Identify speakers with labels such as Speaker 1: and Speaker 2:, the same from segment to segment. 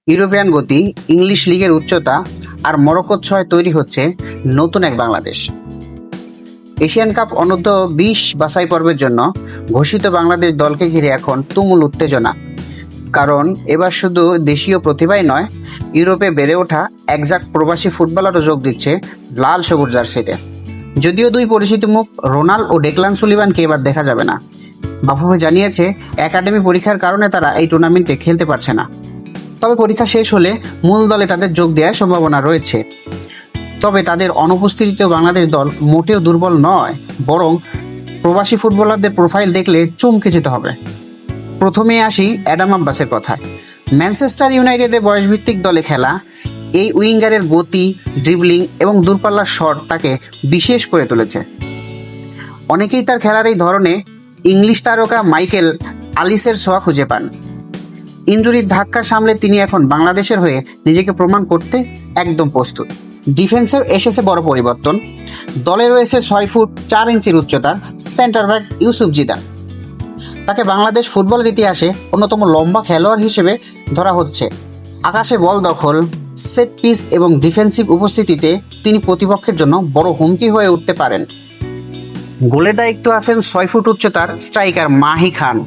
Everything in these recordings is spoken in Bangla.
Speaker 1: ইউরোপিয়ান গতি, ইংলিশ লিগের উচ্চতা আর মরক্কোর ছোঁয়ায় তৈরি হচ্ছে নতুন এক বাংলাদেশ। এশিয়ান কাপ অনূর্ধ্ব-20 বাছাই পর্বের জন্য ঘোষিত বাংলাদেশ দলকে ঘিরে এখন তুমুল উত্তেজনা। কারণ এবার শুধু দেশীয় প্রতিভাই নয়, ইউরোপে বেড়ে ওঠা একঝাঁক প্রবাসী ফুটবলারও যোগ দিচ্ছে লাল সবুজ জার্সিতে। যদিও দুই পরিচিত মুখ রোনাল্ড ও ডেকলান সুলিভানকে এবার দেখা যাবে না। বাফুফে জানিয়েছে একাডেমি পরীক্ষার কারণে তারা এই টুর্নামেন্টে খেলতে পারছে না। তবে পরীক্ষা শেষ হলে মূল দলে তাদের যোগ দেওয়ার সম্ভাবনা রয়েছে। তবে তাদের অনুপস্থিতিতেও বাংলাদেশ দল মোটেও দুর্বল নয়, বরং প্রবাসী ফুটবলারদের প্রোফাইল দেখলে চমকে যেতে হবে। প্রথমে আসি অ্যাডাম আব্বাসের কথায়। ম্যানচেস্টার ইউনাইটেডের বয়সভিত্তিক দলে খেলা এই উইঙ্গারের গতি, ড্রিবলিং এবং দূরপাল্লার শট তাকে বিশেষ করে তুলেছে। অনেকেই তার খেলার এই ধরনে ইংলিশ তারকা মাইকেল আলিসের ছোঁয়া খুঁজে পান। ইনজুরির ধাক্কা সামলে তিনি এখন বাংলাদেশের হয়ে নিজেকে প্রমাণ করতে একদম প্রস্তুত। ডিফেন্সেও এসেছে বড় পরিবর্তন। দলে রয়েছে 6 ফুট 4 ইঞ্চির উচ্চতার সেন্টার ব্যাক ইউসুফ জিদান। তাকে বাংলাদেশ ফুটবলের ইতিহাসে অন্যতম লম্বা খেলোয়াড় হিসেবে ধরা হচ্ছে। আকাশে বল দখল, সেট পিস এবং ডিফেন্সিভ উপস্থিতিতে তিনি প্রতিপক্ষের জন্য বড় হুমকি হয়ে উঠতে পারেন। গোলের দায়িত্ব আছেন 6 ফুট উচ্চতার স্ট্রাইকার মাহি খান।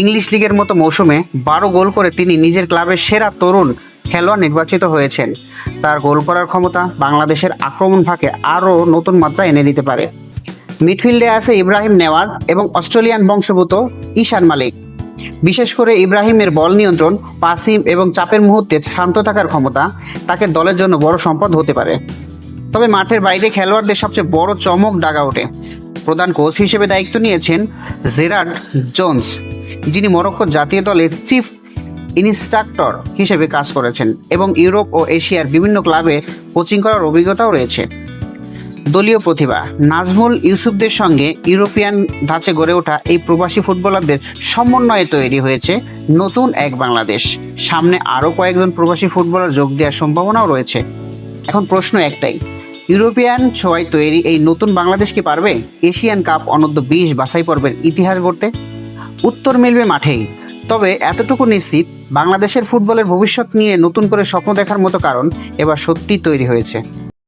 Speaker 1: ইংলিশ লিগের মতো মৌসুমে 12 গোল করে তিনি নিজের ক্লাবের সেরা তরুণ খেলোয়াড় নির্বাচিত হয়েছেন। তার গোল করার ক্ষমতা বাংলাদেশের আক্রমণ ফাঁকে আরও নতুন মাত্রা এনে দিতে পারে। মিডফিল্ডে আছে ইব্রাহিম নেওয়াজ এবং অস্ট্রেলিয়ান বংশোদ্ভূত ঈশান মালিক। বিশেষ করে ইব্রাহিমের বল নিয়ন্ত্রণ, পাসিং এবং চাপের মুহূর্তে শান্ত থাকার ক্ষমতা তাকে দলের জন্য বড় সম্পদ হতে পারে। তবে মাঠের বাইরে খেলোয়াড়দের সবচেয়ে বড় চমক ডাগআউটে। প্রধান কোচ হিসেবে দায়িত্ব নিয়েছেন জেরার্ড জোন্স, যিনি মরক্কো জাতীয় দলের চিফ ইনস্ট্রাক্টর হিসেবে কাজ করেছেন এবং ইউরোপ ও এশিয়ার বিভিন্ন ক্লাবে কোচিং করার অভিজ্ঞতাও রয়েছে। দলীয় প্রতিভা নাজমুল ইউসুফদের সঙ্গে ইউরোপিয়ান ধাঁচে গড়ে ওঠা এই প্রবাসী ফুটবলারদের সমন্বয়ে তৈরি হয়েছে নতুন এক বাংলাদেশ। সামনে আরও কয়েকজন প্রবাসী ফুটবলার যোগ দেওয়ার সম্ভাবনাও রয়েছে। এখন প্রশ্ন একটাই, ইউরোপিয়ান ছোঁয়ায় তৈরি এই নতুন বাংলাদেশ কি পারবে এশিয়ান কাপ অনূর্ধ্ব-20 বাছাই পর্বের ইতিহাস গড়তে? উত্তর মিলবে মাঠেই। তবে এতটুকু নিশ্চিত, বাংলাদেশের ফুটবলের ভবিষ্যৎ নিয়ে নতুন করে স্বপ্ন দেখার মতো কারণ এবার সত্যিই তৈরি হয়েছে।